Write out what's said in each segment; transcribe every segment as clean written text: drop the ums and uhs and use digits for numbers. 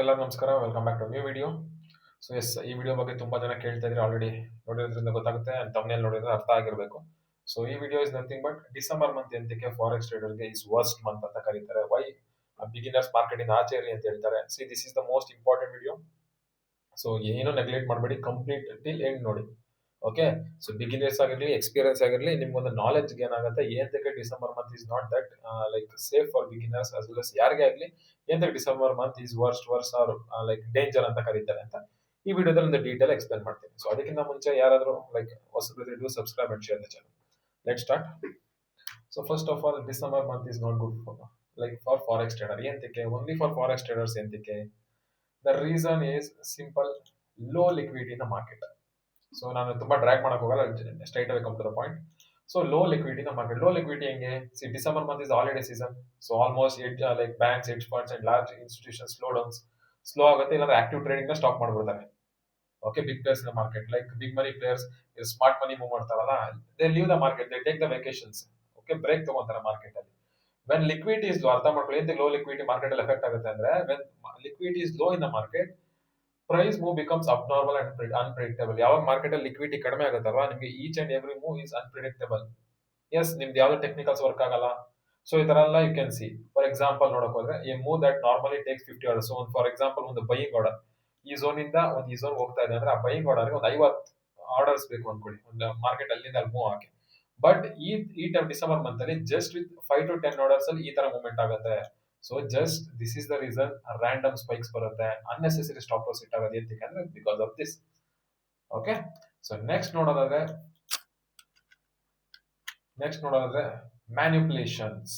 ಎಲ್ಲರಿಗೂ ನಮಸ್ಕಾರ. Welcome back to new video. So yes, ಈ ವಿಡಿಯೋ ಬಗ್ಗೆ ತುಂಬಾ ಜನ ಕೇಳ್ತಾ ಇದ್ರೆ ಆಲ್ರೆಡಿ ನೋಡಿರೋದ್ರಿಂದ ಗೊತ್ತಾಗುತ್ತೆ ಅಂಡ್ ತಮ್ಮನೇಲಿ ನೋಡಿದ್ರೆ ಅರ್ಥ ಆಗಿರಬೇಕು. ಸೊ ಈ video is nothing but December month ಎಂತಕ್ಕೆ ಫಾರೆಕ್ಸ್ ಟ್ರೇಡರ್ಗೆ ಇಸ್ ವರ್ಸ್ಟ್ ಮಂತ್ ಅಂತ ಕರೀತಾರೆ. ವೈ ಬಿಗಿನರ್ಸ್ ಮಾರ್ಕೆಟ್ ಇಂದ ಆಚೆ ಇರಿ ಅಂತ ಹೇಳ್ತಾರೆ. See this is the most important video. So ಏನು ನೆಗ್ಲೆಕ್ಟ್ ಮಾಡಬೇಡಿ, ಕಂಪ್ಲೀಟ್ ಟಿಲ್ ಎಂಡ್ ನೋಡಿ. ಓಕೆ, ಸೊ ಬಿಗಿನರ್ಸ್ ಆಗಿರಲಿ ಎಕ್ಸ್ಪೀರಿಯನ್ಸ್ ಆಗಿರಲಿ ನಿಮ್ಗೊಂದು ನಾಲೆಜ್ ಗೇನ್ ಆಗುತ್ತೆ. ಏನಕ್ಕೆ December month is not that like safe for beginners as well as ಯಾರಿಗೆ ಆಗಲಿ ಏನಕ್ಕೆ December month is worse or like danger ಅಂತ ಕರೀತಾರೆ ಅಂತ ಈ ವಿಡಿಯೋದಲ್ಲಿ ಒಂದು ಡೀಟೇಲ್ ಎಕ್ಸ್ಪ್ಲೇನ್ ಮಾಡ್ತೀನಿ. ಸೊ ಅದಕ್ಕಿಂತ ಮುಂಚೆ ಯಾರಾದರೂ ಲೈಕ್ ಹೊಸಬ್ರು do subscribe and share the channel. Let start. So first of all, December month is not good for forex trader. ಎಂತಕ್ಕೆ ಓನ್ಲಿ ಫಾರ್ ಫಾರೆಕ್ಸ್ ಟ್ರೇಡರ್ಸ್? ಎಂತಕ್ಕೆ? The reason is simple: low liquidity in the market. So ನಾನು ತುಂಬಾ drag ಮಾಡಕ್ ಹೋಗಲ್ಲ, straight away come to the point. So low liquidity in the market. Low liquidity ಹೆಂಗೆ? See December month is holiday season. So almost like banks, hedge funds and large institution slow ಆಗುತ್ತೆ, ಇಲ್ಲಾಂದ್ರೆ active trading ನ stop ಮಾಡ್ಬಿಡ್ತಾರೆ. Okay, big players in market like big money players, smart money move ಮಾಡ್ತಾರಲ್ಲ, they leave the market, they take the vacations. Okay, break ತಗೊಂತಾರೆ market ಅಲ್ಲಿ. When liquidity is low, ಅರ್ಥ ಮಾಡ್ಕೊಳ್ಳಿ. Low liquidity market ಅಲ್ಲಿ effect ಆಗುತ್ತೆ ಅಂದ್ರೆ, when liquidity is low in the market, price move becomes abnormal and unpredictable. ಯಾವಾಗ market ಅಲ್ಲಿ liquidity ಕಡಿಮೆ ಆಗುತ್ತಲ್ವಾ, ನಿಮಗೆ each and every move is unpredictable. Yes, ನಿಮ್ದು ಯಾವ್ದು ಟೆಕ್ನಿಕಲ್ಸ್ ವರ್ಕ್ ಆಗಲ್ಲ. ಸೊ ಈ ತರ ಎಲ್ಲ you can see. For example ನೋಡಕ್ ಹೋದ್ರೆ, a move that normally takes 50 order. So for example ಒಂದು ಬೈಯಿಂಗ್ ಆರ್ಡರ್ ಈ ಝೋನ್ ಇಂದ ಈ ಝೋನ್ ಹೋಗ್ತಾ ಇದೆ ಅಂದ್ರೆ, ಆ ಬೈಯಿಂಗ್ ಆರ್ಡರ್ ಒಂದು 50 ಆರ್ಡರ್ಸ್ ಬೇಕು ಅನ್ಕೊಳ್ಳಿ, ಒಂದು ಮಾರ್ಕೆಟ್ ಅಲ್ಲಿಂದ ಅಲ್ಲಿ ಮೂವ್ ಆಗಿ. ಬಟ್ ಈ ಟೈಮ್ ಡಿಸೆಂಬರ್ ಮಂತ್ ಅಲ್ಲಿ ಜಸ್ಟ್ ವಿತ್ 5 to 10 ಆರ್ಡರ್ಸ್ ಅಲ್ಲಿ ಈ ತರ ಮೂವ್ಮೆಂಟ್ ಆಗುತ್ತೆ. So just this is the reason random spikes ಬರುತ್ತೆ, ಅನ್ನೆಸೆಸರಿ ಸ್ಟಾಪ್ ಲಾಸ್ ಇಟ್ ಆಗೋದು. ಎಂತಕ್ಕೆ ಅಂದ್ರೆ because of this. Okay, so next ನೋಡೋದಾದ್ರೆ ಮ್ಯಾನಿಪುಲೇಷನ್ಸ್.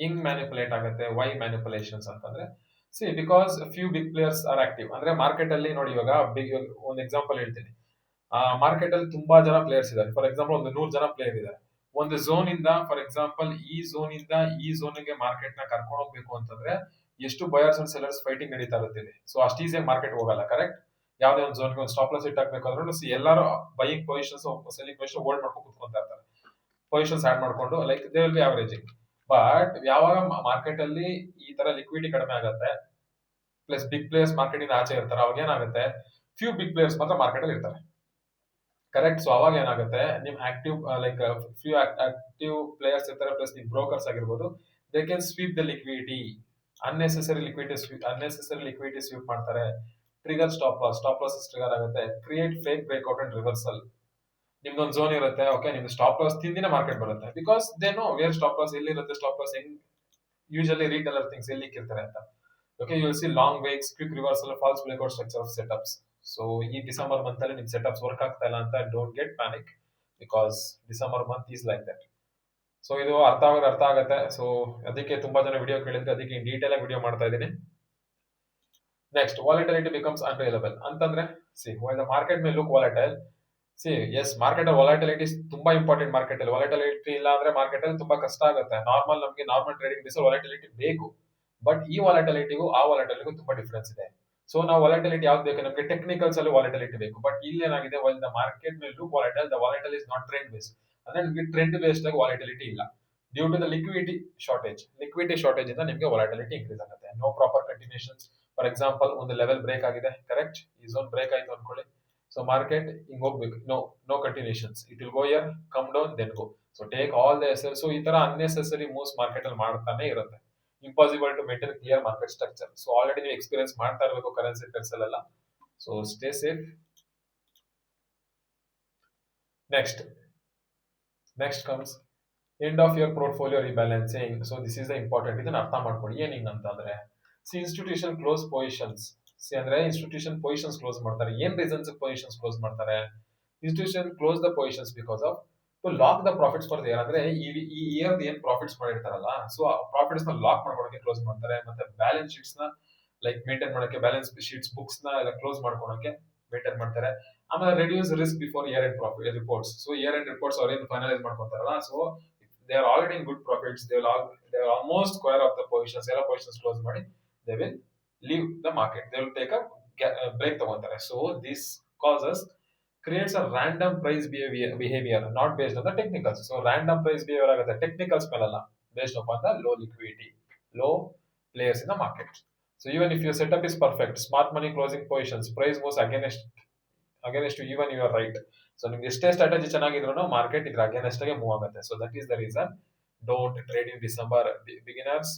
ಹೆಂಗ್ ಮ್ಯಾನಿಪುಲೇಟ್ ಆಗುತ್ತೆ? ವೈ ಮ್ಯಾನಿಪುಲೇಷನ್ಸ್ ಅಂತಂದ್ರೆ, see because few big players are active. ಅಂದ್ರೆ ಮಾರ್ಕೆಟ್ ಅಲ್ಲಿ ನೋಡಿ, ಇವಾಗ ಒಂದು ಎಕ್ಸಾಂಪಲ್ ಹೇಳ್ತೀನಿ. ಮಾರ್ಕೆಟ್ ಅಲ್ಲಿ ತುಂಬಾ ಜನ ಪ್ಲೇಯರ್ಸ್ ಇದ್ದಾರೆ. ಫಾರ್ ಎಕ್ಸಾಂಪಲ್ ಒಂದು 100 ಜನ ಪ್ಲೇಯರ್ ಇದ್ದಾರೆ. ಒಂದು ಝೋನ್ ಇಂದ, ಫಾರ್ ಎಕ್ಸಾಂಪಲ್ ಈ ಝೋನ್ ಇಂದ ಈ ಝೋನ್ ಗೆ ಮಾರ್ಕೆಟ್ ನ ಕರ್ಕೊಂಡು ಹೋಗ್ಬೇಕು ಅಂತಂದ್ರೆ, ಎಷ್ಟು ಬಯರ್ಸ್ ಅಂಡ್ ಸೆಲ್ಲರ್ಸ್ ಫೈಟಿಂಗ್ ನಡೀತಾ ಇರುತ್ತೆ. ಸೊ ಅಷ್ಟು ಈಸಿಯಾಗಿ ಮಾರ್ಕೆಟ್ ಹೋಗಲ್ಲ. ಕರೆಕ್ಟ್? ಯಾವ್ದೇ ಒಂದು ಝೋನ್ಗೆ ಒಂದು ಸ್ಟಾಪ್ ಲಾಸ್ ಇಟ್ ಹಾಕ್ಬೇಕಾದ್ರೂ ಎಲ್ಲರೂ buying positions, selling position hold ಮಾಡ್ಕೊಂಡು ಕುತ್ಕೊಂತಾ ಇರ್ತಾರೆ. ಪೊಸಿಷನ್ಸ್ ಆಡ್ ಮಾಡ್ಕೊಂಡು like they will be averaging. But ಯಾವಾಗ ಮಾರ್ಕೆಟ್ ಅಲ್ಲಿ ಈ ತರ ಲಿಕ್ವಿಡಿಟಿ ಕಡಿಮೆ ಆಗುತ್ತೆ, ಪ್ಲಸ್ ಬಿಗ್ ಪ್ಲೇಯರ್ಸ್ ಮಾರ್ಕೆಟ್ ಇಂದ ಆಚೆ ಇರ್ತಾರೆ, ಅವಾಗ ಏನಾಗುತ್ತೆ, ಫ್ಯೂ ಬಿಗ್ ಪ್ಲೇಯರ್ಸ್ ಮಾತ್ರ ಮಾರ್ಕೆಟ್ ಅಲ್ಲಿ ಇರ್ತಾರೆ. ಕರೆಕ್ಟ್? ಸೊ ಅವಾಗ ಏನಾಗುತ್ತೆ, ನಿಮ್ active like few active players ಇರ್ತಾರೆ, ಪ್ಲಸ್ ನಿಮ್ ಬ್ರೋಕರ್ಸ್ ಆಗಿರ್ಬೋದು, they can sweep the liquidity. Unnecessary liquidity sweep ಮಾಡ್ತಾರೆ. ಟ್ರಿಗರ್ ಸ್ಟಾಪ್ ಲಾಸ್ ಟ್ರಿಗರ್ ಆಗುತ್ತೆ. Create fake breakout and reversal. ನಿಮ್ದೊಂದು ಝೋನ್ ಇರುತ್ತೆ. ಓಕೆ, ನಿಮ್ದು ಸ್ಟಾಪ್ ಲಾಸ್ ತಿಂದಿನ ಮಾರ್ಕೆಟ್ ಬರುತ್ತೆ. Because they know where stop loss ಎಲ್ಲಿರುತ್ತೆ, ಸ್ಟಾಪ್ ಲಾಸ್ ಹೆಂಗ್ ಯೂಶಲಿ ರೀಟೇಲರ್ ಥಿಂಗ್ಸ್ ಎಲ್ಲಿ ಇಕ್ಕಿರ್ತಾರೆ ಅಂತ. Okay, you will see long wicks, quick reversal, false breakout structure of setups. So ಈ ಡಿಸೆಂಬರ್ ಮಂತ್ ಅಲ್ಲಿ ನಿಮ್ ಸೆಟಪ್ಸ್ ವರ್ಕ್ ಆಗ್ತಾ ಇಲ್ಲ ಅಂತ don't get panic, because December month is like that. So ಇದು ಅರ್ಥ ಆಗುತ್ತೆ. ಸೊ ಅದಕ್ಕೆ ತುಂಬಾ ಜನ ವಿಡಿಯೋ ಕೇಳಿದ್ರೆ, ಅದಕ್ಕೆ ಡೀಟೇಲ್ ಆಗಿ ವಿಡಿಯೋ ಮಾಡ್ತಾ ಇದ್ದೀನಿ. ನೆಕ್ಸ್ಟ್, ವಾಲಿಟಿಲಿಟಿ ಬಿಕಮ್ಸ್ ಅನ್ರಿಲಬಲ್ ಅಂತಂದ್ರೆ, see why the market may look volatile. See yes, market ಅಲ್ಲಿ ವಾಲಟಿಲಿಟಿ ತುಂಬಾ ಇಂಪಾರ್ಟೆಂಟ್. ಮಾರ್ಕೆಟ್ ಅಲ್ಲಿ ವಾಲಟಿಲಿಟಿ ಇಲ್ಲ ಅಂದ್ರೆ ಮಾರ್ಕೆಟ್ ಅಲ್ಲಿ ತುಂಬಾ ಕಷ್ಟ ಆಗುತ್ತೆ. ನಮ್ಗೆ ನಾರ್ಮಲ್ ಟ್ರೇಡಿಂಗ್ ಬೇಸ್ ವಾಲಟಿಲಿಟಿ ಬೇಕು. ಬಟ್ ಈ ವಾಲಟಿಲಿಟಿಗೂ ಆ ವಾಲಟಿಲಿಟಿಗೂ ತುಂಬಾ ಡಿಫರೆನ್ಸ್ ಇದೆ. ಸೊ ನಾವು ವಾಲಟಿಲಿಟಿ ಯಾವ್ದು ಬೇಕು? ನಮಗೆ ಟೆಕ್ನಿಕಲ್ಸ್ ಅಲ್ಲಿ ವಾಲಟಿಲಿಟಿ ಬೇಕು. ಬಟ್ ಇಲ್ಲಿ ಏನಾಗಿದೆ, while the market may look volatile, the volatile is not trend based. ಅಂದ್ರೆ ನಿಮಗೆ ಟ್ರೆಂಡ್ ಬೇಸ್ಡ್ ಆಗಿ ವಾಲಟಿಲಿಟಿ ಇಲ್ಲ. Due to the liquidity shortage ಇಂದ ನಿಮಗೆ ವಾಲಟಿಲಿಟಿ ಇನ್ಕ್ರೀಸ್ ಆಗುತ್ತೆ. No proper continuations. For example ಒಂದು ಲೆವೆಲ್ ಬ್ರೇಕ್ ಆಗಿದೆ, ಕರೆಕ್ಟ್? ಈ ಝೋನ್ ಬ್ರೇಕ್ ಆಯ್ತು ಅನ್ಕೊಳ್ಳಿ. ಸೊ ಮಾರ್ಕೆಟ್ ಹಿಂಗ್ ಹೋಗ್ಬೇಕು, no continuations. It will go here, come down, then go. So take all the S L. So ಈ ತರ ಅನ್ನೆಸೆಸರಿ ಮೂವ್ಸ್ ಮಾರ್ಕೆಟ್ ಅಲ್ಲಿ ಮಾಡ್ತಾನೆ ಇರುತ್ತೆ. Impossible to maintain clear market structure. So already ನೀವು ಎಕ್ಸ್ಪೀರಿಯನ್ಸ್ ಮಾಡ್ತಾ ಇರಬೇಕು ಕರೆನ್ಸಿ ಪೇರ್ಸ್ ಅಲ್ಲೆಲ್ಲ. So stay safe. Next comes end of your portfolio rebalancing. So this is the important. ಇದನ್ನ ಅರ್ಥ ಮಾಡ್ಕೊಳ್ಳಿ. ಏನಿಂಗ್ ಅಂತಂದ್ರೆ, ಇನ್ಸ್ಟಿಟ್ಯೂಷನ್ ಕ್ಲೋಸ್ ಪೊಸಿಷನ್ಸ್. ಅಂದ್ರೆ ಇನ್ಸ್ಟಿಟ್ಯೂಷನ್ ಪೊಸಿಷನ್ಸ್ ಕ್ಲೋಸ್ ಮಾಡ್ತಾರೆ. ಏನ್ ರೀಸನ್ಸ್ ಪೊಸಿಷನ್ಸ್ ಕ್ಲೋಸ್ ಮಾಡ್ತಾರೆ? Institution close the positions because of to lock the profits for the year. ಅಂದ್ರೆ ಈ ಇಯರ್ ಏನ್ ಪ್ರಾಫಿಟ್ಸ್ ಮಾಡಿರ್ತಾರಲ್ಲ, ಸೊ ಆ ಪ್ರಾಫಿಟ್ಸ್ ನ ಲಾಕ್ ಮಾಡ್ಕೊಳಕ್ಕೆ ಕ್ಲೋಸ್ ಮಾಡ್ತಾರೆ. ಮತ್ತೆ ಬ್ಯಾಲೆನ್ಸ್ ಶೀಟ್ಸ್ ನ ಲೈಕ್ ಮೇಂಟೈನ್ ಮಾಡಕ್ಕೆ, ಬ್ಯಾಲೆನ್ಸ್ ಶೀಟ್ಸ್ ಬುಕ್ಸ್ ನ ಎಲ್ಲ ಕ್ಲೋಸ್ ಮಾಡ್ಕೊಳಕ್ಕೆ ಮೇಂಟೈನ್ ಮಾಡ್ತಾರೆ. ಆಮೇಲೆ reduce risk before year end profit reports. So year end reports ಅವ್ರೇನು ಫೈನಲೈಸ್ ಮಾಡ್ಕೊಂತಾರಲ್ಲ, so they are already in good profits, they almost square off the positions, ಎಲ್ಲ positions close ಮಾಡಿ they will leave the market. They will take a break ತಗೊಂತಾರೆ. So this causes creates a random price behavior not based on the technicals. So random price behavior ಆಗುತ್ತೆ, technicals ಮೇಲಲ್ಲ, based upon the low liquidity, low players in the market. So even if your setup is perfect, smart money closing positions, price moves against you even you are right. So ನಿಮ್ಗೆ ಎಷ್ಟೇ strategy ಚೆನ್ನಾಗಿದ್ರು market ಇದ್ರ against ಗೆ move ಆಗುತ್ತೆ. So that is the reason don't trade in December. Beginners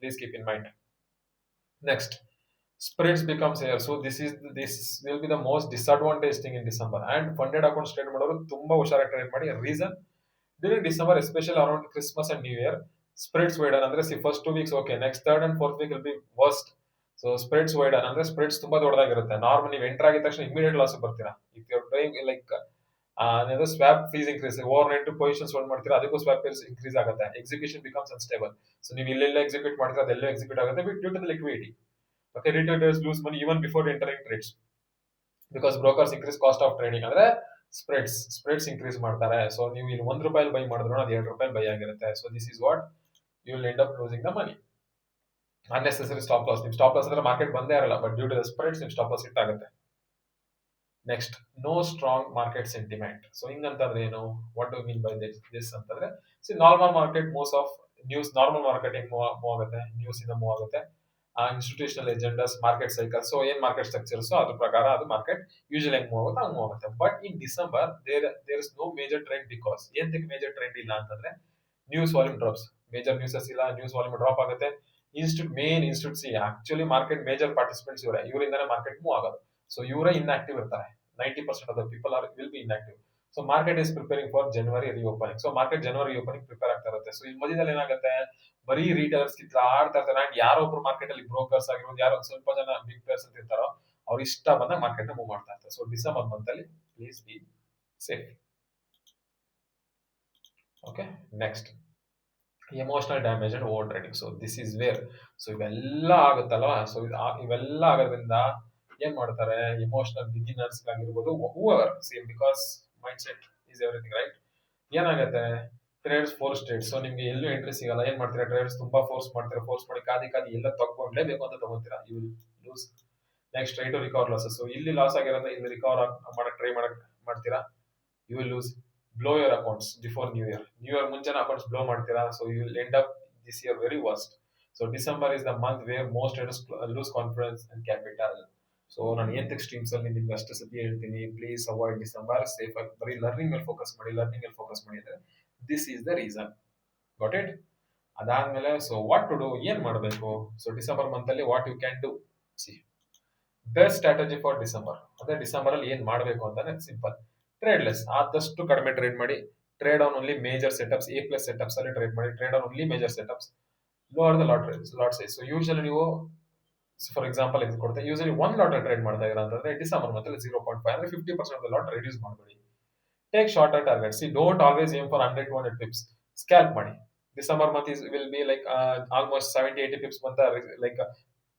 please keep in mind. Next, spreads becomes here. So this will be the most disadvantage thing in December. And funded accounts trade ಮಾಡೋರು ತುಂಬಾ ಹುಷಾರಾಗಿ trade ಮಾಡಿ. Reason, during December especially around Christmas and new year, spreads widen ಅಂದ್ರೆ first 2 weeks okay, next third and fourth week will be worst. So spreads widen ಅಂದ್ರೆ spreads ತುಂಬಾ ದೊಡ್ಡದಾಗಿರುತ್ತೆ. Normal ನೀವು enter ಆಗಿದ ತಕ್ಷಣ ಇಮಿಡಿಯೇಟ್ ಲಾಸ್ ಬರ್ತೀರಾ. If you trying like swap fees increase, overnight positions hold ಮಾಡ್ತೀರಾ, ಅದಕ್ಕೂ ಸ್ವಾಪ್ ಫೀಸ್ ಇನ್ಕ್ರೀಸ್ ಆಗುತ್ತೆ. Execution becomes unstable. ಸೊ ನೀವು ಇಲ್ಲೆಲ್ಲ ಎಕ್ಸಿಕ್ಯೂಟ್ ಮಾಡ್ತೀರಾ, ಅದೆಲ್ಲ ಎಕ್ಸಿಕ್ಯೂಟ್ ಆಗುತ್ತೆ due to the liquidity. Okay, retail traders lose money even before entering trades because brokers increase cost of trading. ಅಂದ್ರೆ spreads increase ಮಾಡ್ತಾರೆ. ಸೊ ನೀವು ಇಲ್ಲಿ ₹1 ಬೈ ಮಾಡಿದ್ರು ಅದು ₹2 ಬೈ ಆಗಿರುತ್ತೆ. So this is what you will end up losing the money. Unnecessary stop loss. ನಿಮ್ stop loss ಅಂದ್ರೆ market ಬಂದೇ ಇರಲ್ಲ, but due to the spreads ನಿಮ್ ಸ್ಟಾಪ್ ಲಾಸ್ ಹಿಟ್ ಆಗುತ್ತೆ. Next, no strong market sentiment. So ಹಿಂಗಂತಂದ್ರೆ ಏನು, what do mean by this ಅಂತಂದ್ರೆ, normal market moves of news. Normal market ಹೆಂಗ್ ಮೂವ್ ಆಗುತ್ತೆ, ನ್ಯೂಸ್ ಇಂದ ಮೂವ್ ಆಗುತ್ತೆ. Institutional agendas, market cycle, so ಏನ್ ಮಾರ್ಕೆಟ್ ಸ್ಟ್ರಕ್ಚರ್ಸ್ ಅದ್ರ ಪ್ರಕಾರ ಅದು ಮಾರ್ಕೆಟ್ ಯೂಶಲಿ ಹೆಂಗ್ ಮೂವ್ ಆಗುತ್ತೆ ಹಂಗ್ ಮೂವ್ ಆಗುತ್ತೆ. But in December there is no major trend. Because ಏನಕ್ಕೆ ಮೇಜರ್ ಟ್ರೆಂಡ್ ಇಲ್ಲ ಅಂತಂದ್ರೆ, news volume drops, major newses ಇಲ್ಲ, ನ್ಯೂಸ್ ವಾಲ್ಯೂಮ್ ಡ್ರಾಪ್ ಆಗುತ್ತೆ. Main institutes actually market major participants ಇವರಿಂದಾನೆ ಮಾರ್ಕೆಟ್ ಮೂವ್ ಆಗೋದು. ಸೊ ಇವರೇ ಇನ್ಆಕ್ಟಿವ್ ಇರ್ತಾರೆ. 90% of the people will be inactive. So market is preparing for January reopening. So market January reopening prepare ಆಗ್ತಾ ಇರುತ್ತೆ. So ಈ ಮಧ್ಯದಲ್ಲಿ ಏನಾಗುತ್ತೆ, ಬರೀ ರೀಟೇಲರ್ಸ್ ಕಿತ್ರ ಆಡ್ತಾ ಇರ್ತಾರೆ. ಅಂಡ್ ಯಾರೋ ಒಬ್ರು ಮಾರ್ಕೆಟ್ ಅಲ್ಲಿ ಬ್ರೋಕರ್ಸ್ ಆಗಿರೋದು, ಯಾರೋ ಸ್ವಲ್ಪ ಜನ ಬಿಗ್ ಪ್ಲೇಯರ್ಸ್ ಅಂತ ಇರ್ತಾರೋ, ಅವ್ರು ಇಷ್ಟ ಬಂದಾಗ ಮಾರ್ಕೆಟ್ ಮೂವ್ ಮಾಡ್ತಾ ಇರ್ತಾರೆ. ಸೊ ಡಿಸೆಂಬರ್ ಮಂತ್ ಅಲ್ಲಿ please be safe. Okay, next, emotional damage and over trading. So this is where, so ಇವೆಲ್ಲ ಆಗುತ್ತಲ್ವಾ. ಸೊ ಇವೆಲ್ಲ ಆಗೋದ್ರಿಂದ ಏನ್ ಮಾಡ್ತಾರೆ, ಎಮೋಷನಲ್ ಬಿಗಿನರ್ಸ್ ಆಗಿರ್ಬೋದು, ಹೂವರ್ same, because mind set is everything, right. ಏನಾಗುತ್ತೆ, ಟ್ರೇಡ್ಸ್ ಫೋರ್ಸ್ ಟ್ರೇಡ್. ಸೊ ನಿಮ್ಗೆ ಎಲ್ಲೂ ಎಂಟ್ರಿ ಸಿಗಲ್ಲ. ಏನ್ ಮಾಡ್ತೀರಾ, ಟ್ರೇಡ್ಸ್ ತುಂಬಾ ಫೋರ್ಸ್ ಮಾಡ್ತೀರಾ. ಫೋರ್ಸ್ ಮಾಡಿ ಕಾದಿ ಎಲ್ಲ ತಗೊಂಡ್ಲೇಬೇಕು ಅಂತ ತಗೊಂತೀರಾ, you will lose. Next, try to recover losses. So ಇಲ್ಲಿ ಲಾಸ್ ಆಗಿರೋದ್ರೆ ಇಲ್ಲಿ ರಿಕವರ್ ಮಾಡಕ್ ಟ್ರೈ ಮಾಡ್ತೀರಾ, you will lose. Blow your accounts before new year. New year ಮುಂಚೆನ ಅಕೌಂಟ್ಸ್ ಬ್ಲೋ ಮಾಡ್ತೀರಾ. So you will end up this year very worst. So December is the month where most traders lose confidence and capital. So ನಾನು ಏನ್ streams ಅಲ್ಲಿ ನಿಮ್ಗೆ ಅಷ್ಟು ಸತಿ ಹೇಳ್ತೀನಿ, please avoid December. Safe ಆಗಿ ಬರೀ ಲರ್ನಿಂಗ್ ಮೇಲೆ ಫೋಕಸ್ ಮಾಡಿ, ಅಂದ್ರೆ this is the reason. Got it? ಅದಾದ್ಮೇಲೆ ಸೊ ವಾಟ್ ಟು ಡೂ, ಏನ್ ಮಾಡಬೇಕು. ಸೊ ಡಿಸೆಂಬರ್ ಮಂತ್ ಅಲ್ಲಿ what you can do, see best strategy for December. ಅಂದ್ರೆ ಡಿಸೆಂಬರ್ ಅಲ್ಲಿ ಏನ್ ಮಾಡಬೇಕು ಅಂತಾನೆ ಸಿಂಪಲ್. ಟ್ರೇಡ್ಲೆಸ್, ಆದಷ್ಟು ಕಡಿಮೆ ಟ್ರೇಡ್ ಮಾಡಿ. Trade on only major setups, A+ setups ಅಲ್ಲಿ ಟ್ರೇಡ್ ಮಾಡಿ. Trade on only major setups, lower the lot size. So usually ನೀವು ಫಾರ್ ಎಕ್ಸಾಂಪಲ್ ಇದು ಕೊಡ್ತಾರೆ, ಯೂಶಲಿ 1 ಲಾಟ್ ಟ್ರೇಡ್ ಮಾಡ್ತಾ ಇದ್ದೀರಾ ಅಂತಂದ್ರೆ ಡಿಸೆಂಬರ್ ಮಂತ್ ಅಲ್ಲಿ 0.5 ಅಂದ್ರೆ 50% ಆಫ್ ದ ಲಾಟ್ ರೆಡ್ಯೂಸ್ ಮಾಡಬೇಡಿ. Take shorter target. See don't always aim for 100-200 pips. Scalp ಮಾಡಿ. December month will be like almost 70-80 pips ಬಂತ ಲೈಕ್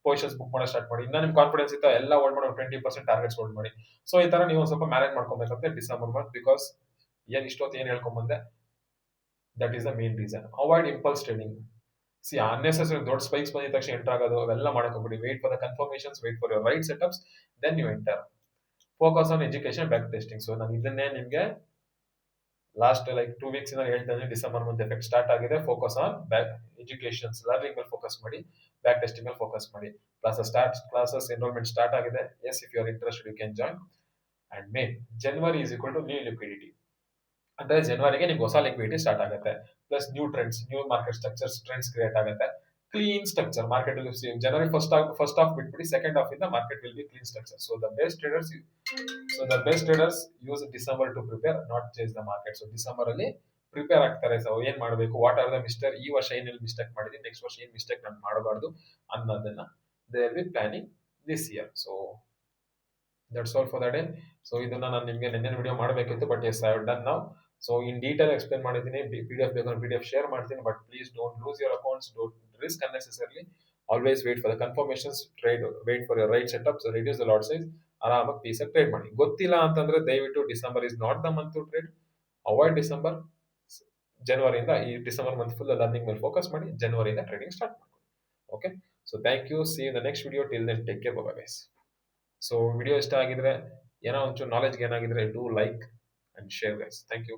ಪೊಸಿಷನ್ಸ್ ಬುಕ್ ಮಾಡೋ ಸ್ಟಾರ್ಟ್ ಮಾಡಿ. ಇನ್ನ ನಿಮ್ ಕಾನ್ಫಿಡೆನ್ಸ್ ಇತ್ತು ಎಲ್ಲ ಹೋಲ್ಡ್ ಮಾಡಿ 20% ಟಾರ್ಗೆಟ್ಸ್ ಹೋಲ್ಡ್ ಮಾಡಿ. ಸೊ ಈ ತರ ನೀವು ಸ್ವಲ್ಪ ಮ್ಯಾನೇಜ್ ಮಾಡ್ಕೊಬೇಕಂತೆ ಡಿಸೆಂಬರ್ ಮಂತ್. ಬಿಕಾಸ್ ಏನ್ ಹೇಳ್ಕೊಂಬಂದೆ, that is the main reason. Avoid impulse trading. See unnecessary ದೊಡ್ಡ ಸ್ಪೈಕ್ಸ್ ಬಂದಿದ ತಕ್ಷಣ ಎಂಟರ್ ಆಗೋದು ಅವೆಲ್ಲ ಮಾಡಕ್ ಹೋಗ್ಬಿಡಿ. Wait for the confirmations, wait for your right setups, then you enter. Focus on education, back testing. So ನಾನು ಇದನ್ನೇ ನಿಮ್ಗೆ ಲಾಸ್ಟ್ ಲೈಕ್ 2 ವೀಕ್ಸ್ ಇಂದ ಹೇಳ್ತಾ ಇದ್ದೀನಿ. ಡಿಸೆಂಬರ್ ಮಂತ್ ಎಫೆಕ್ಟ್ ಸ್ಟಾರ್ಟ್ ಆಗಿದೆ. Focus on back educations, learning ಮೇಲೆ ಫೋಕಸ್ ಮಾಡಿ, back testing ಮೇಲೆ ಫೋಕಸ್ ಮಾಡಿ. ಕ್ಲಾಸಸ್ ಎನ್ರೋಲ್ಮೆಂಟ್ ಸ್ಟಾರ್ಟ್ ಆಗಿದೆ. Yes, if you are interested you can join. And main January is equal to new liquidity. ಅಂದ್ರೆ ಜನವರಿಗೆ ನಿಮ್ಗೆ ಹೊಸ ಲಿಕ್ವಿಡಿಟಿ ಸ್ಟಾರ್ಟ್ ಆಗುತ್ತೆ. Plus new trends, new market structures, trends create ಆಗುತ್ತೆ. Clean structure market ಅಲ್ಲಿ. January first half ಬಿಟ್ಬಿಡಿ, second half ಇಂದ market will be clean structure. So the best traders use December to prepare, not change the market. So December ಅಲ್ಲಿ prepare ಆಗ್ತಾರೆ. So ಏನ್ ಮಾಡಬೇಕು, what are the mistake, ಈ ವರ್ಷ ಏನೇನು ಮಿಸ್ಟೇಕ್ ಮಾಡಿದೀನಿ, ನೆಕ್ಸ್ಟ್ ವರ್ಷ ಏನ್ ಮಿಸ್ಟೇಕ್ ನಾನು ಮಾಡಬಾರ್ದು ಅನ್ನೋದನ್ನ they will be planning this year. So that's all for the day. So ಇದನ್ನ ನಾನು ನಿಮಗೆ ನೆನ್ನೆ ವಿಡಿಯೋ ಮಾಡಬೇಕಿತ್ತು, but as I have done now. So in detail explain ಮಾಡಿದ್ದೀನಿ. PDF ಬೇಕಾದ್ರೆ PDF ಶೇರ್ ಮಾಡ್ತೀನಿ. But please don't lose your accounts, don't risk unnecessarily. Always wait for the confirmations, wait for your right setups, reduce the lot size, ಆರಾಮಾಗಿ ಪೀಸಾಗಿ trade ಮಾಡಿ. ಗೊತ್ತಿಲ್ಲ ಅಂತಂದ್ರೆ ದಯವಿಟ್ಟು December is not the month to trade. Avoid December. ಜನವರಿಯಿಂದ ಈ December month full learning ಮೇಲೆ focus ಮಾಡಿ, ಜನವರಿಯಿಂದ ಟ್ರೇಡಿಂಗ್ ಸ್ಟಾರ್ಟ್ ಮಾಡಿ. Okay, so thank you. See in the next video. Till then take care, bye guys. So video ಇಷ್ಟ ಆಗಿದ್ರೆ, ಏನೋ ಒಂಚೂರು ನಾಲೆಜ್ಗೆ ಏನಾಗಿದ್ರೆ, do like and share guys. Thank you.